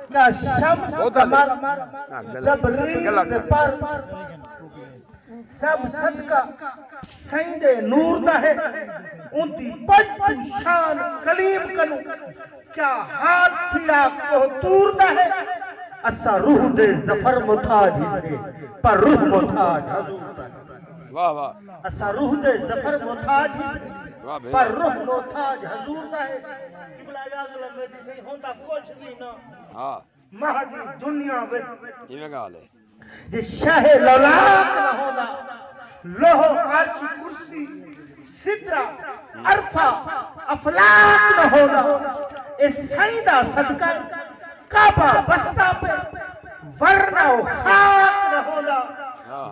کیا شمس قمر جبریل دے پر سب صدقہ سائیں دے نور دا ہے ان دی بچ شان کلیم کنو کیا حال تھیا کو تور دا ہے اسا روح دے ظفر محتاج سے پر روح محتاج حضور دا ہے واہ واہ اسا روح دے ظفر محتاج پر روح محتاج حضور دا ہے قبلہ اعظم میری سے ہوندا کچھ بھی نہ ہاں مہدی دنیا وچ ایویں گل ہے جے شاہ لولاک نہ ہوندا لوہ عرش کرسی سدرہ عرفہ افلاک نہ ہوندا اے سائیں دا صدقہ کعبہ بستہ پہ ورنہ خاک نہ ہوندا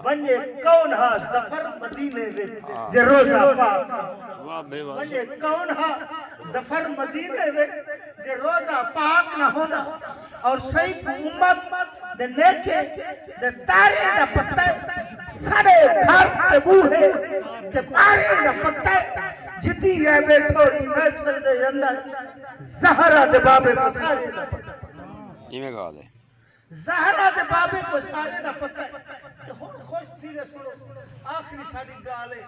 ونجے کون ہا ظفر مدینے دے جے روزہ پاک نہ ہوندا ونجے کون ہا ظفر مدینے دے جے روزہ پاک نہ ہوندا اور صحیح امت دے نیچے دے تارے دا پتہ سارے گھر تے بوہے تے پارے دا پتہ جتی ہے بیٹھو محفل دے اندر زہرا دے بابے کو سارے دا پتہ ایویں گل ہے زہرا دے بابے کو سارے دا پتہ خوش تھی رسولو آخری ساری گالے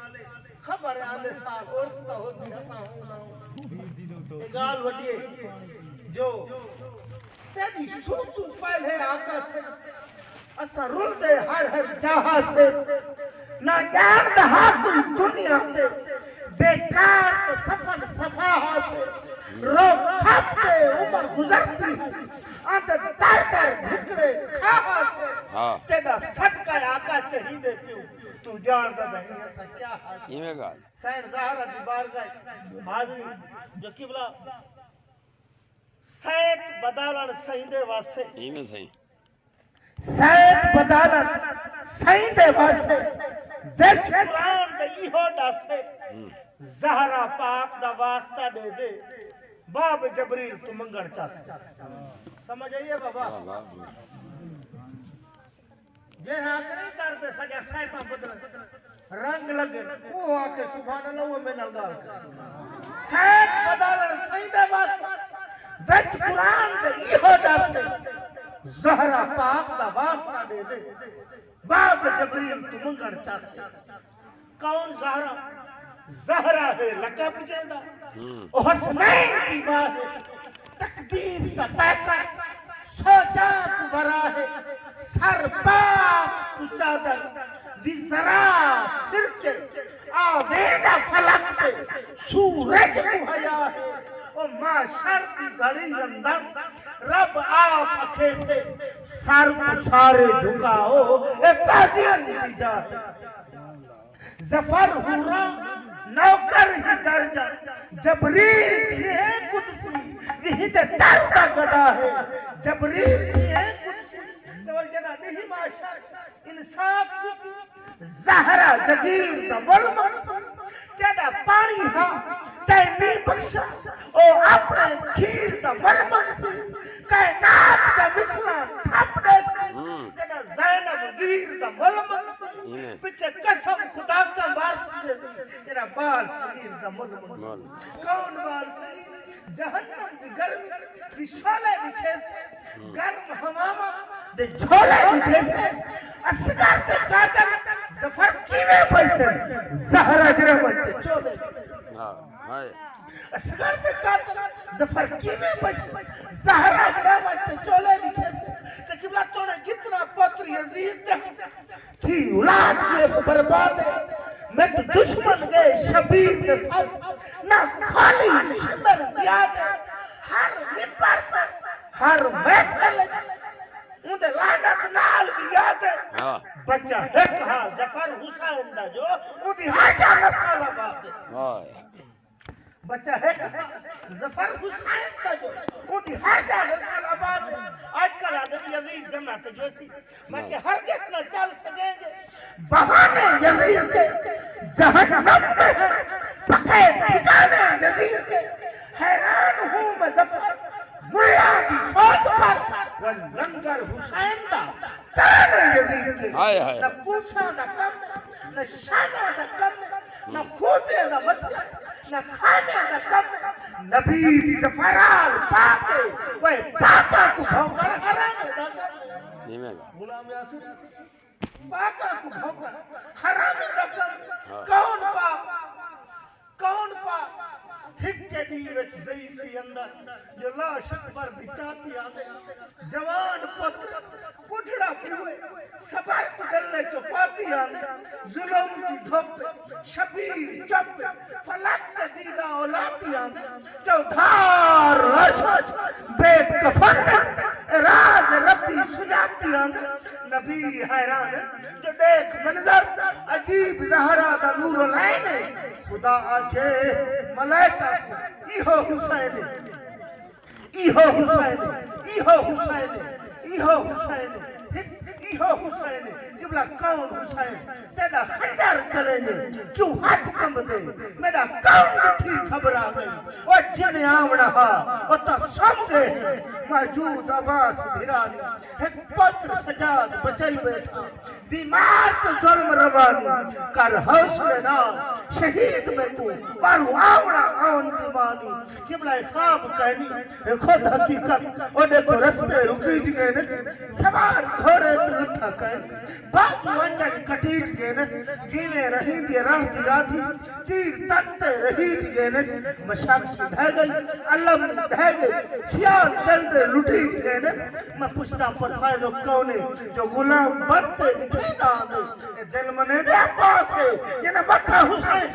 خبر آنے سال عرصہ ہو سکتا ہوں نہ ہوں گال وڈیے جو تیری سوچو پہلے آقا سے اسا رول دے ہر جہاں سے نہ جان دہا کوئی دنیا تے بیکار تو سفر صفاہا سے رو کھاتے عمر گزرتی آنتے در دھکڑے کھاہا سے تیرا صدقہ آقا چہیدے پیو تو جان دا نہیں ایسا کیا حال ایویں گل سین زہرہ دی بارگاہ حاضری جو قبلہ سیت بدالن سائندے واسے ایویں صحیح سیت بدالن سائندے واسے ویچ قرآن دے ایہو ڈاسے زہرہ پاک دا واسطہ دے دے باب جبریل تو منگڑ چاہتے سمجھ آئیے بابا جے راک نہیں کرتے سجا سیتہ بدلن رنگ لگے وہ آکے سبحان اللہ وہ میں نلگار سیت بدالن سائندے واسے وچ قرآن دے ایہو ڈاسے زہرہ پاک دا واسطہ دے دے باب جبریل تو منگڑ چاہتے کون زہرہ زہرہ ہے لقب جیندہ او حسنین کی ماں ہے تقدیس کا پیکر سوجات ورا ہے سر پاک تو چادر وزرا سرکے آویدہ فلک پہ سورج کو حیا ہے او معاشر کی گھڑی اندر رب آپ اکھے سے سر کو سارے جھکاؤ ایک قاضیان دی جاتے ظفر ہورا نوکر ہی درجہ جبریل کی ہے قدسی یہی دے در کا گدا ہے جبریل کی ہے قدسی تو جنا نہیں معاشر انصاف زہرہ جگیر دا ولمن جنا پانی ہاں چاہے نہیں بخشا او اپنے کھیر دا ولمن سے کائنات دا مثلہ تھپنے سے جنا زینب وزیر دا ولمن سے پچھے قسم خدا کا بار سے جنا بال صغیر دا ولمن کون بال صغیر جہنم دی گرم دی شولے دی کھیسے گرم ہماما دی جھولے دی کھیسے اسگر دی قاتل ظفر کیوے پیسے زہرہ جرہ بنتے چودے اسگر دی قاتل ظفر کیوے پیسے زہرہ جرہ بنتے چولے دی کھیسے تقیبلہ تو نے جتنا پتر یزید دے تھی اولاد کے برباد ہے میں تو دشمن گئے شبیر کے ساتھ نہ خالی شمر زیادہ ہر نپر پر ہر محفل ان دے لعنت نال بھی یاد ہے بچہ ہے کہا ظفر حسین دا جو ان دی ہر جا مسئلہ بات ہے بچہ ہے کہا ظفر حسین دا جو ان دی ہر جا مسئلہ بات ہے آج کل آدھر یزید جنت جو اسی میں کہ ہرگز نہ چل سکیں گے بہانے یزید کے جہنم میں ہے پکے ٹھکانے یزید کے حیران ہوں میں ظفر ملا دی فوج پر واللنگر حسین دا تانے یزید کے نہ کوفہ نہ کم نہ شانہ نہ کم نہ خوبے نہ مسئلہ نہ کھانے نہ کم نبی دی ظفرال پاکے وہ پاکا کو گال غلام یاسر پاکا کو بھوکا حرامی رقم کون پا ہک کے دیوچ زئی سی اندر جو لاش اکبر دی چاہتی آنے جوان پتر پڑھڑا پھوئے سبرت گلے چپاتی آنے ظلم کی دھوپ شبیر چپ فلک دیدہ اولاتی آنے چودھار رش بے کفن راز ربی سناتی آنے نبی حیران جو دیکھ منظر عجیب زہرہ دا نور العین خدا آجے ملائکہ ایہو حسین ایہو حسین ایہو حسین ایہو حسین ایہو حسین جبلا کون حسین تیرا خنجر چلے گے کیوں ہاتھ کم دے میرا کون مٹھی خبر آگئی اور جن آمنا ہا اور تا سمجھے موجود عباس بھیرانی ایک پتر سجاد بچائی بیٹھا بیمار تو ظلم روانی کر حوصلے نا شہید میں کو بارو آمنا آن دیمانی جبلا خواب کہنی خود حقیقت اور دیکھو رستے رکیج گئے سوار گھوڑے لتھا کہنی بازو انجل کٹیج گئے جیوے رہی دی راہ دی راتی تیر تنتے رہیج گئے مشاک ڈھے گئی علم ڈھے گئی خیال دل دے لٹیج گئے میں پوچھتا پر فائدو کونے جو غلام بڑھتے دکھے نہ آگے دل منے دے پاس ہے یہ نہ مکہ حسین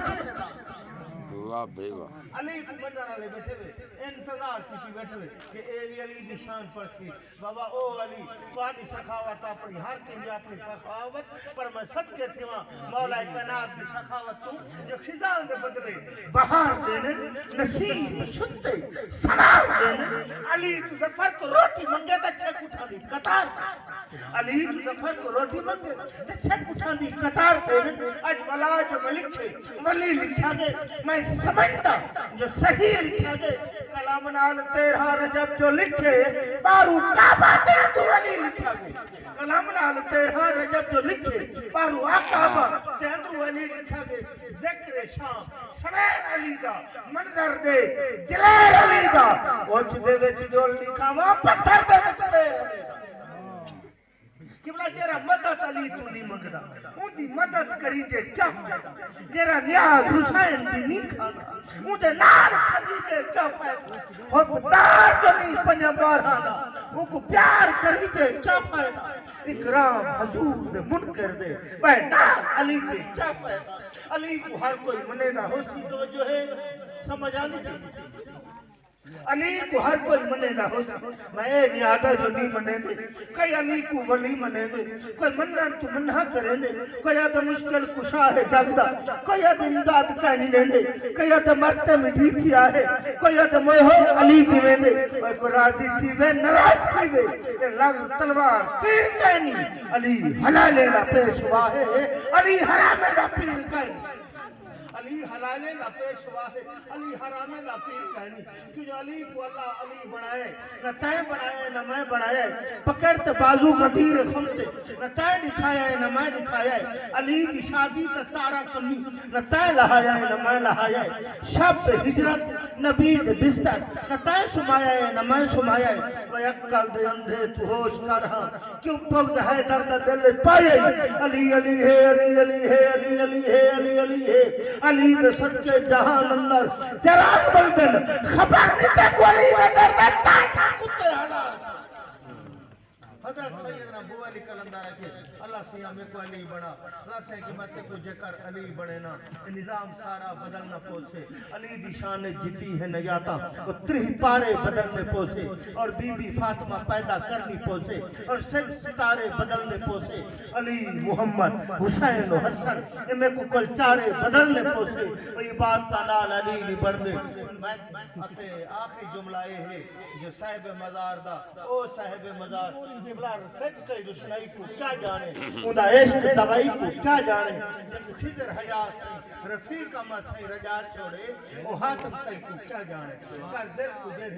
واہ بے واہ علی کو بندر علی بیٹھے ہوئے انتظار کی بیٹھے ہوئے کہ اے بھی علی دی شان پر سی بابا او علی تو آنی سخاوت اپنی ہر کنجا اپنی سخاوت پر میں صدقے تھی وہاں مولا کائنات دی سخاوت تو جو خزان دے بدلے بہار دینے نسیم ستے سمار دینے علی تو ظفر کو روٹی منگے تا چھے کٹھا دی قطار علی تو ظفر کو روٹی منگے تا چھے کٹھا دی قطار دینے اج ولا جو ملک ولی لکھا گے میں سمجھتا جو صحیح لکھا گے کلام نال 13 رجب جو لکھے بارو کعبہ تیندو علی لکھا گے کلام نال 13 رجب جو لکھے بارو کعبہ تیندو علی لکھا گے ذکر شام سمین علی دا منظر دے دلیر علی دا اوچ دے وچ جو لکھا وہاں پتھر دے سمین علی دا کہ جیرا مدد علی تو نہیں منگدا ان دی مدد کری جے کیا فائدہ جیرا نیاز حسین دی نہیں کھانا ان دے نال کھلی جے کیا فائدہ حقدار جو نہیں پنجا بارہانا ان کو پیار کری جے کیا فائدہ اکرام حضور دے منکر دے بے نال علی جے کیا فائدہ علی کو ہر کوئی منے نہ ہو سی تو جو ہے سمجھ آنے کی علی کو ہر کوئی منے نہ ہو میں نیادہ جو نہیں منے دے کوئی علی کو ولی منے دے کوئی منن تو منہ کرے دے کوئی آدھا مشکل کشا ہے جاگدہ کوئی آدھا امداد کہنی لے دے کوئی آدھا مرتے میں ڈھیتی آئے کوئی آدھا موئے ہو علی کی میں دے کوئی راضی تھی وے نراز تھی وے لغ تلوار تیر کہنی علی حلالے نہ پیش ہوا ہے علی حرامے نہ پیر کہنی علی حلالے نہ پیش ہوا ہے علی حرامے نہ پیر کہنی کیونکہ علی کو اللہ علی بنائے نہ تائیں بنائے نہ میں بنائے پکڑتے بازو غدیر خمتے نہ تائیں دکھایا ہے نہ میں دکھایا ہے علی دی شادی تا تارا کمی نہ تائیں لہایا ہے نہ میں لہایا ہے شب ہجرت نبی دے بستر نہ تائیں سمایا ہے نہ میں سمایا ہے وہ اکل دے اندھے تو ہوش کر ہاں کیوں بغض ہے درد دل پائے علی علی ہے علی علی ہے علی علی ہے علی علی ہے علی دے صدقے جہان اندر چراغ بلدن خبر نہیں تے کوئی میں درد تاچا کتے حلال حضرت سیدنا ابو علی کلندر رکھے اللہ سیاں میں کو علی بڑا اللہ سے حکمت کو جکر علی بڑے نا نظام سارا بدل نہ پوسے علی دی شان جتی ہے نیاتا وہ 3 پارے بدل میں پوسے اور بی بی فاطمہ پیدا کرنی پوسے اور ستارے بدل میں پوسے علی محمد حسین و حسن میں کو کل چارے بدل میں پوسے وہی بات تنال علی نہیں بڑھ دے آخری جملہ یہ ہے جو صاحب مزار دا او صاحب مزار جبلا سچ کئی دشنائی کو کیا جانے اندہ عشق دوائی کو کیا جانے جب خضر حیاء سے رفیق اما سے رجا چھوڑے وہ حاتم کئی کو کیا جانے پر دل کو دے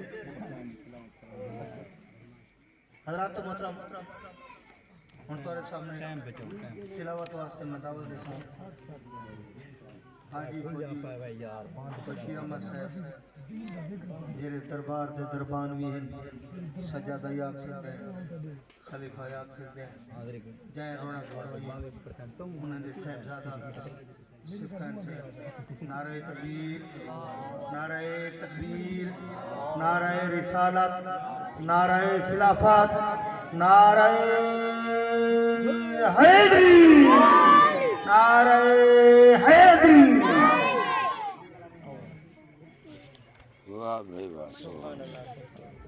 حضرات محترم ان تورے سامنے تلاوت واسطے مداول دے سامنے حاجی فوجی بشیر احمد صاحب جڑے دربار دے دربان بھی ہیں سجادہ آکھ سکتے ہیں خلیفہ آکھ سکتے ہیں جائے رونا گھوڑوئی انہیں دے صاحبزادہ صفحان سے نعرہ تکبیر نعرہ تکبیر نعرہ رسالت نعرہ خلافت نعرہ حیدری نعرہ حیدری واہ بھائی واہ سبحان اللہ